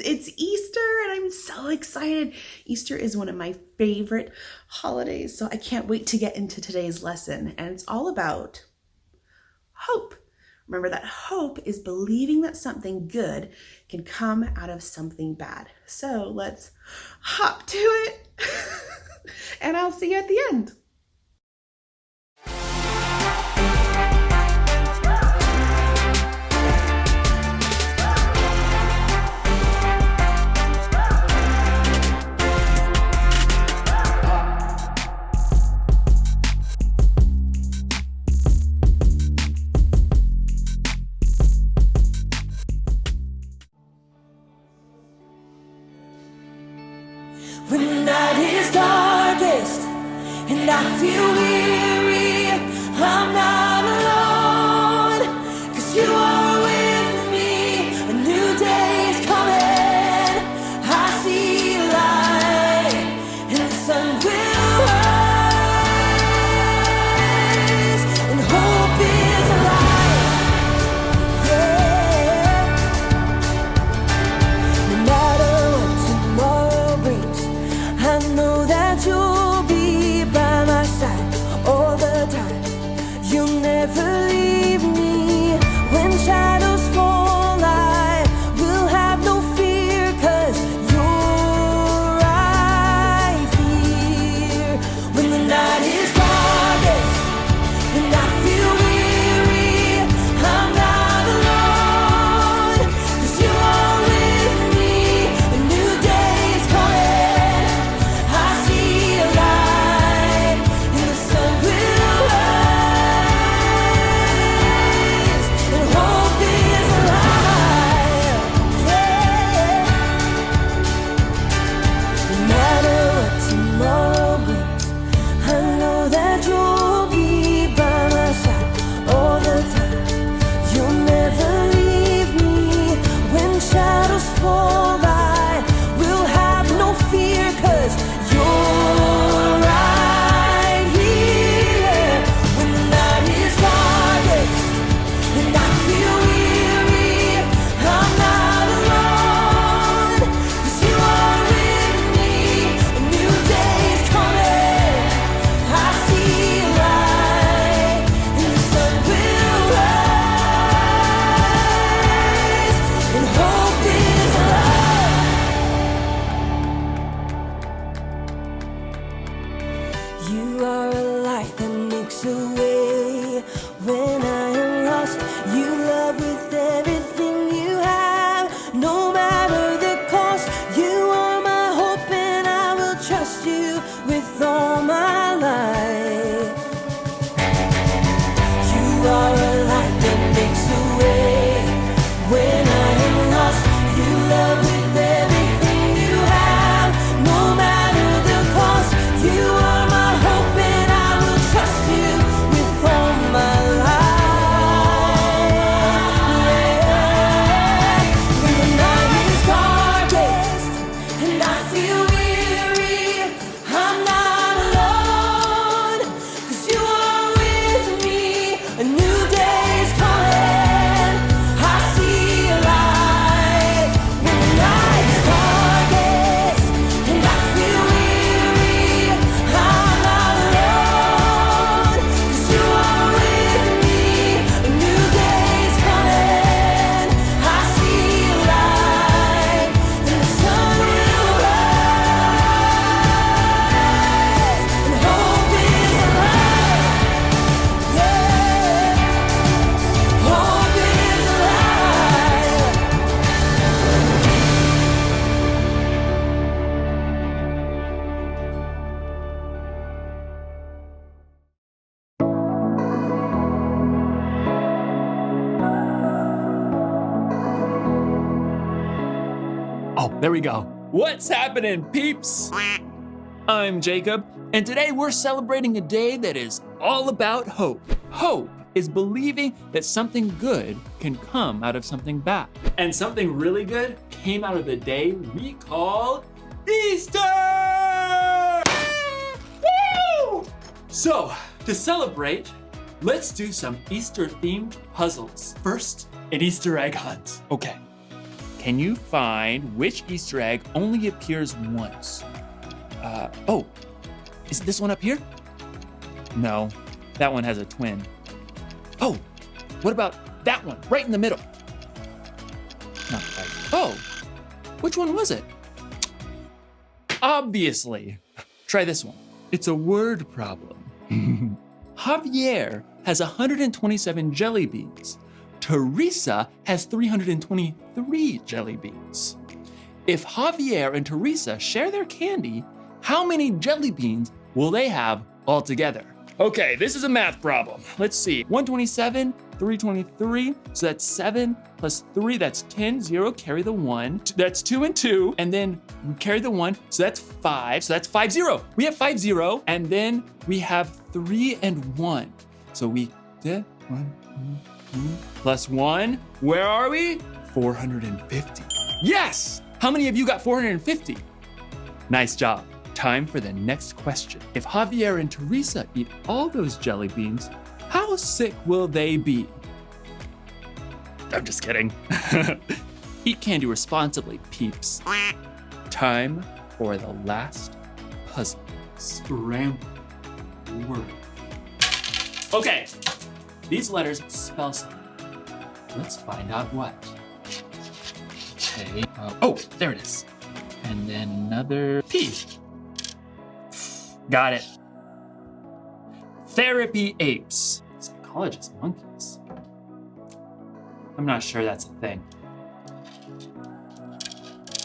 It's Easter and I'm so excited. Easter is one of my favorite holidays, so I can't wait to get into today's lesson. And it's all about hope. Remember that hope is believing that something good can come out of something bad. So let's hop to it and I'll see you at the end. When the night is darkest and I feel weary, I'm not alone, 'cause you are with me. A new day is coming, I see light, and the sun will rise, and hope is alive, yeah. No matter what tomorrow brings, I know that you'll be by my side all the time. You'll never leave me. When shadows fall, I will have no fear, 'cause you're right here. When the night is darkest and I feel weary, I'm not alone, 'cause you are with me. A new day is coming, I see a light, and the sun will rise, and hope is alive, yeah. No matter what tomorrow brings, I know that you'll be by my side all the time. You'll never leave me. When shadows fall, I will have no fear, 'cause you're right here. When the night is darkest and I feel weary, I'm not alone, 'cause you are with me. A new day is coming, I see light, and the sun will rise, and hope is alive. You are a light that makes a way when I am lost. You love with everything you have, no matter the cost. You are my hope and I will trust you with all my life. You are a light that makes a way when I am lost. You love with everything you have, no matter the cost. You are my hope and I will trust you with all my life, yeah. When the night is darkest and I feel weary, I'm not alone, 'cause you are with me. A new day is coming, I see a light. When the night is darkest and I feel weary, I'm not alone, 'cause you are with me. A new day is coming, I see a light, and the sun will rise, and hope is alive, yeah. Hope is alive. Oh, there we go. What's happening, peeps? I'm Jacob, and today we're celebrating a day that is all about hope. Hope is believing that something good can come out of something bad. And something really good came out of the day we call Easter! Woo! So, to celebrate, let's do some Easter-themed puzzles. First, an Easter egg hunt. Okay, Can you find which Easter egg only appears once? Is this one up here? No, that one has a twin. Oh, what about that one right in the middle? Not quite. Oh, which one was it? Obviously. Try this one. It's a word problem. Javier has 127 jelly beans. Teresa has 323 jelly beans. If Javier and Teresa share their candy, how many jelly beans will they have altogether? Okay, this is a math problem. Let's see. 127, 323, so that's 7 plus 3, that's 10, 0, carry the 1. That's 2 and 2, and then we carry the 1, so that's 5, so that's 5, 0. We have 5, 0, and then we have 3 and 1. So we did 1, 2, plus 1, where are we? 450. Yes! How many of you got 450? Nice job. Time for the next question. If Javier and Teresa eat all those jelly beans, how sick will they be? I'm just kidding. Eat candy responsibly, peeps. Time for the last puzzle. Scramble word. Okay, these letters spell something. Let's find out what. Okay. Oh, there it is. And then another P. Got it. Therapy apes. Psychologist monkeys. I'm not sure that's a thing.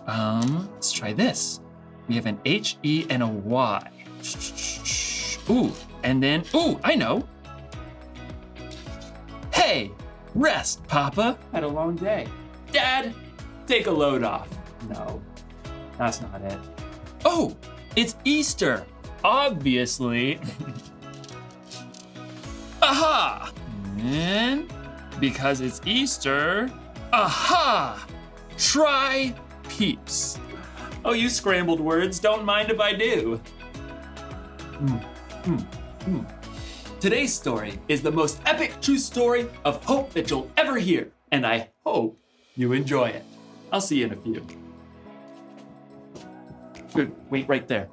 Let's try this. We have an H-E and a Y. Ooh, and then, I know. Hey, rest, Papa. Had a long day. Dad, take a load off. No, that's not it. Oh, it's Easter. Obviously. Aha! And because it's Easter, aha! Try peeps. Oh, you scrambled words, don't mind if I do. Today's story is the most epic true story of hope that you'll ever hear, and I hope you enjoy it. I'll see you in a few. Good, wait right there.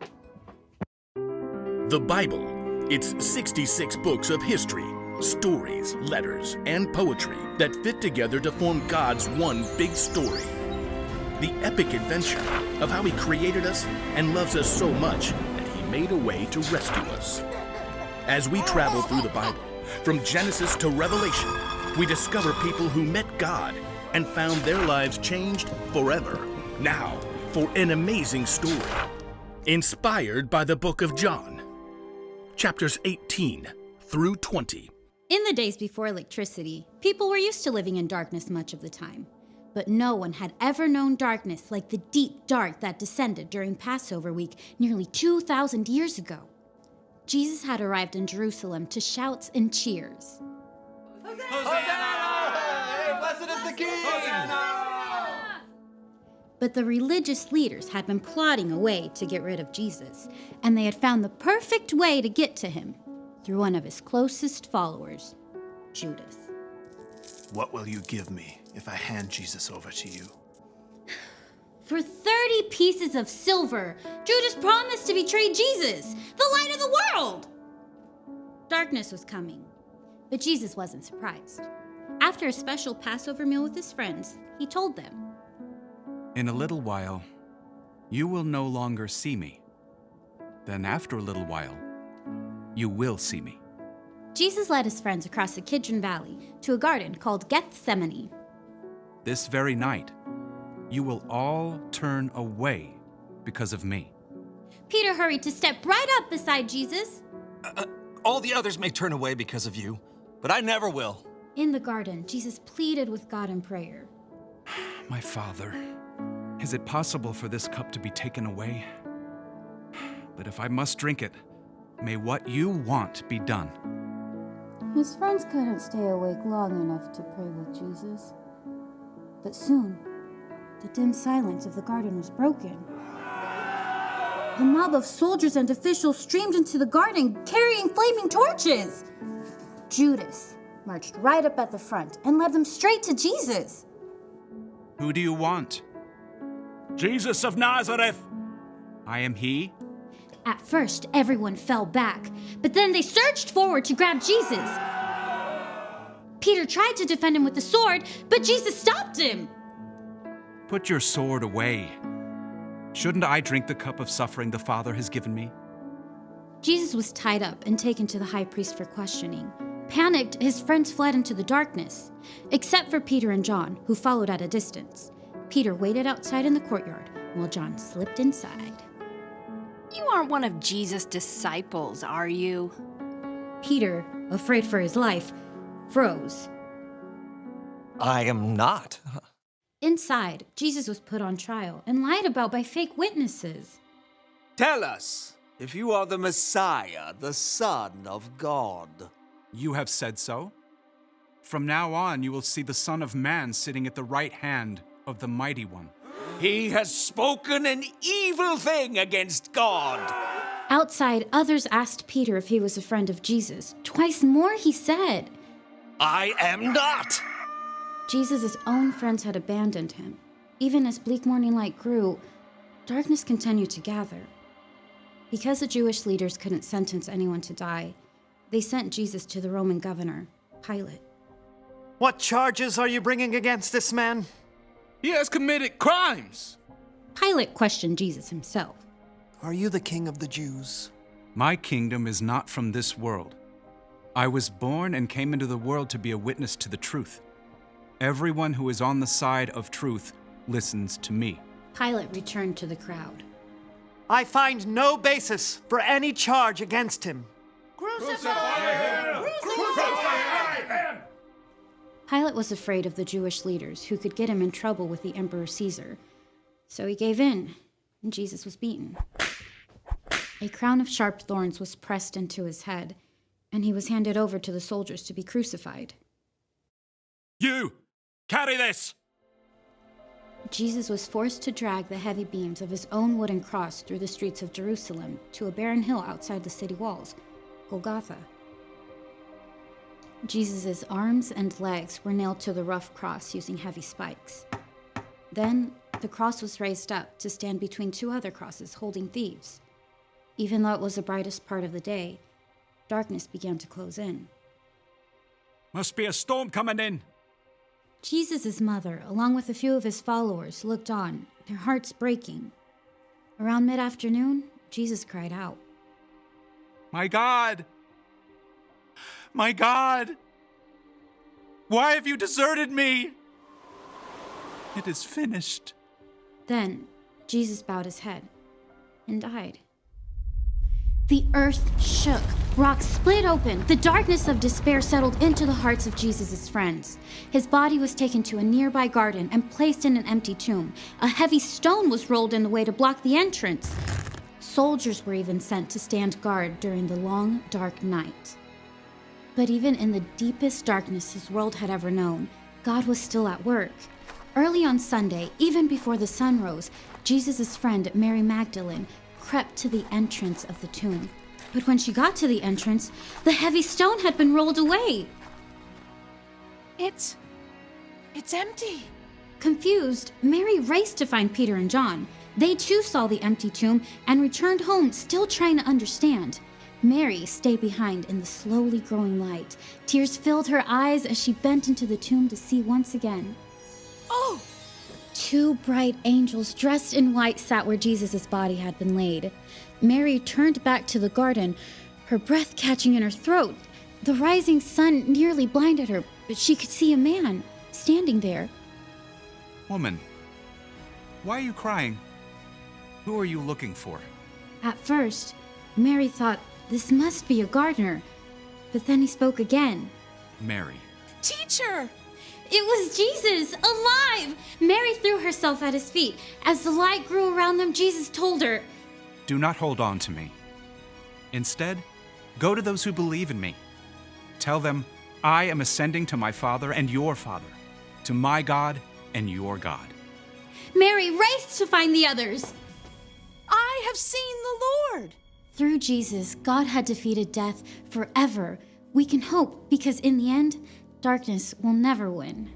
The Bible. It's 66 books of history, stories, letters, and poetry that fit together to form God's one big story. The epic adventure of how He created us and loves us so much that He made a way to rescue us. As we travel through the Bible, from Genesis to Revelation, we discover people who met God and found their lives changed forever. Now, for an amazing story, inspired by the book of John. Chapters 18 through 20. In the days before electricity, people were used to living in darkness much of the time. But no one had ever known darkness like the deep dark that descended during Passover week nearly 2,000 years ago. Jesus had arrived in Jerusalem to shouts and cheers. Hosanna! Hey, blessed is the King! Hosanna! But the religious leaders had been plotting a way to get rid of Jesus, and they had found the perfect way to get to him through one of his closest followers, Judas. What will you give me if I hand Jesus over to you? For 30 pieces of silver, Judas promised to betray Jesus, the light of the world. Darkness was coming, but Jesus wasn't surprised. After a special Passover meal with his friends, he told them, "In a little while, you will no longer see me. Then after a little while, you will see me." Jesus led his friends across the Kidzone Valley to a garden called Gethsemane. "This very night, you will all turn away because of me." Peter hurried to step right up beside Jesus. All the others may turn away because of you, but I never will. In the garden, Jesus pleaded with God in prayer. "My Father, is it possible for this cup to be taken away? But if I must drink it, may what you want be done." His friends couldn't stay awake long enough to pray with Jesus. But soon, the dim silence of the garden was broken. A mob of soldiers and officials streamed into the garden carrying flaming torches. Judas marched right up at the front and led them straight to Jesus. "Who do you want?" Jesus of Nazareth. I am he. At first, everyone fell back, but then they surged forward to grab Jesus. Peter tried to defend him with the sword, but Jesus stopped him. Put your sword away. Shouldn't I drink the cup of suffering the Father has given me? Jesus was tied up and taken to the high priest for questioning. Panicked, his friends fled into the darkness, except for Peter and John, who followed at a distance. Peter waited outside in the courtyard while John slipped inside. You aren't one of Jesus' disciples, are you? Peter, afraid for his life, froze. I am not. Inside, Jesus was put on trial and lied about by fake witnesses. Tell us if you are the Messiah, the Son of God. You have said so. From now on, you will see the Son of Man sitting at the right hand of the Mighty One. He has spoken an evil thing against God. Outside, others asked Peter if he was a friend of Jesus. Twice more, he said. I am not. Jesus' own friends had abandoned him. Even as bleak morning light grew, darkness continued to gather. Because the Jewish leaders couldn't sentence anyone to die, they sent Jesus to the Roman governor, Pilate. What charges are you bringing against this man? He has committed crimes. Pilate questioned Jesus himself. Are you the king of the Jews? My kingdom is not from this world. I was born and came into the world to be a witness to the truth. Everyone who is on the side of truth listens to me. Pilate returned to the crowd. I find no basis for any charge against him. Pilate was afraid of the Jewish leaders who could get him in trouble with the Emperor Caesar. So he gave in, and Jesus was beaten. A crown of sharp thorns was pressed into his head, and he was handed over to the soldiers to be crucified. You! Carry this! Jesus was forced to drag the heavy beams of his own wooden cross through the streets of Jerusalem to a barren hill outside the city walls, Golgotha. Jesus' arms and legs were nailed to the rough cross using heavy spikes. Then, the cross was raised up to stand between two other crosses holding thieves. Even though it was the brightest part of the day, darkness began to close in. Must be a storm coming in. Jesus' mother, along with a few of his followers, looked on, their hearts breaking. Around mid-afternoon, Jesus cried out, My God! My God! Why have you deserted me? It is finished. Then, Jesus bowed his head and died. The earth shook. Rocks split open. The darkness of despair settled into the hearts of Jesus' friends. His body was taken to a nearby garden and placed in an empty tomb. A heavy stone was rolled in the way to block the entrance. Soldiers were even sent to stand guard during the long, dark night. But even in the deepest darkness his world had ever known, God was still at work. Early on Sunday, even before the sun rose, Jesus' friend Mary Magdalene crept to the entrance of the tomb. But when she got to the entrance, the heavy stone had been rolled away. It's empty. Confused, Mary raced to find Peter and John. They too saw the empty tomb and returned home, still trying to understand. Mary stayed behind in the slowly growing light. Tears filled her eyes as she bent into the tomb to see once again. Oh! Two bright angels dressed in white sat where Jesus' body had been laid. Mary turned back to the garden, her breath catching in her throat. The rising sun nearly blinded her, but she could see a man standing there. Woman, why are you crying? Who are you looking for? At first, Mary thought this must be a gardener, but then he spoke again. Mary. Teacher! It was Jesus, alive! Mary threw herself at his feet. As the light grew around them, Jesus told her, Do not hold on to me. Instead, go to those who believe in me. Tell them, I am ascending to my Father and your Father, to my God and your God. Mary raced to find the others. I have seen the Lord. Through Jesus, God had defeated death forever. We can hope because in the end, darkness will never win.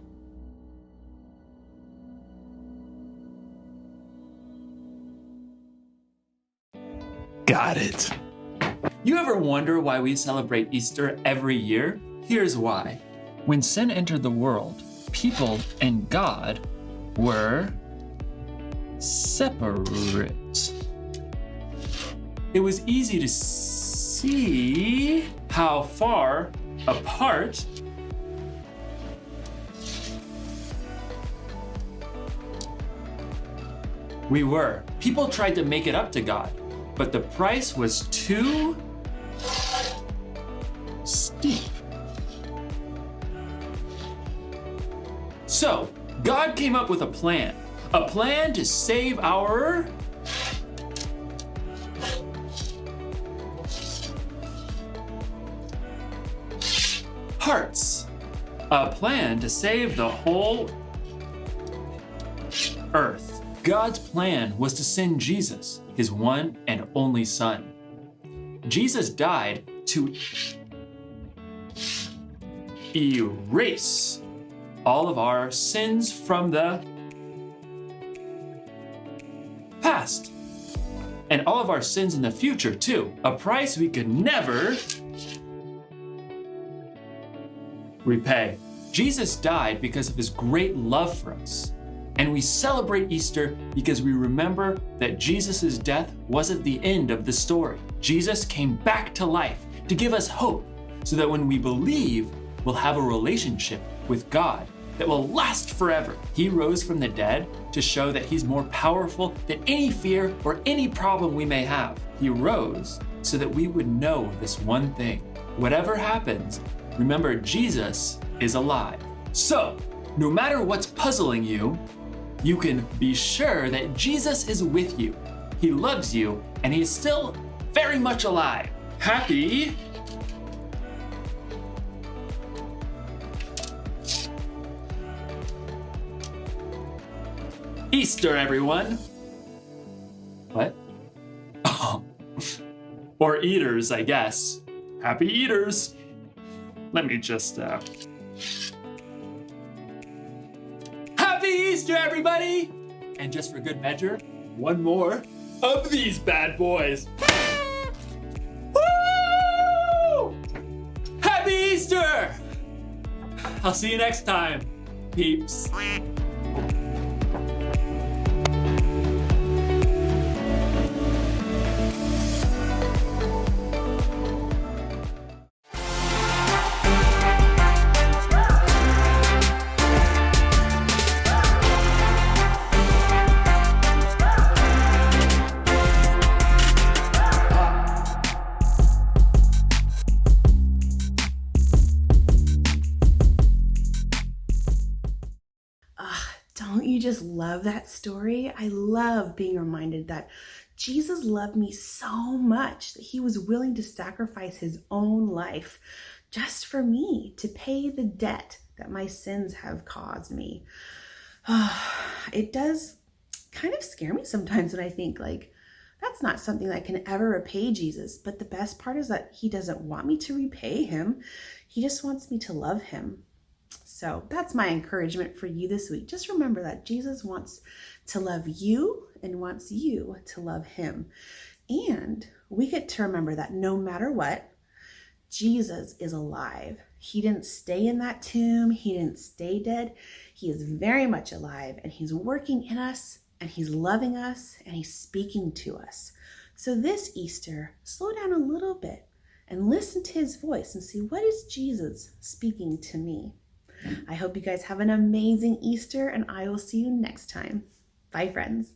Got it. You ever wonder why we celebrate Easter every year? Here's why. When sin entered the world, people and God were separate. It was easy to see how far apart we were. People tried to make it up to God, but the price was too steep. So, God came up with a plan to save our hearts, a plan to save the whole earth. God's plan was to send Jesus, his one and only Son. Jesus died to erase all of our sins from the past and all of our sins in the future too, a price we could never repay. Jesus died because of his great love for us. And we celebrate Easter because we remember that Jesus' death wasn't the end of the story. Jesus came back to life to give us hope so that when we believe, we'll have a relationship with God that will last forever. He rose from the dead to show that he's more powerful than any fear or any problem we may have. He rose so that we would know this one thing. Whatever happens, remember Jesus is alive. So, no matter what's puzzling you, you can be sure that Jesus is with you. He loves you, and he is still very much alive. Happy Easter, everyone. What? Oh. Or eaters, I guess. Happy eaters. Let me just, Happy Easter, everybody! And just for good measure, one more of these bad boys. Woo! Happy Easter! I'll see you next time, peeps. Don't you just love that story? I love being reminded that Jesus loved me so much that he was willing to sacrifice his own life just for me to pay the debt that my sins have caused me. It does kind of scare me sometimes when I think like, that's not something that can ever repay Jesus. But the best part is that he doesn't want me to repay him. He just wants me to love him. So that's my encouragement for you this week. Just remember that Jesus wants to love you and wants you to love him. And we get to remember that no matter what, Jesus is alive. He didn't stay in that tomb. He didn't stay dead. He is very much alive, and he's working in us, and he's loving us, and he's speaking to us. So this Easter, slow down a little bit and listen to his voice and see, what is Jesus speaking to me? I hope you guys have an amazing Easter, and I will see you next time. Bye, friends.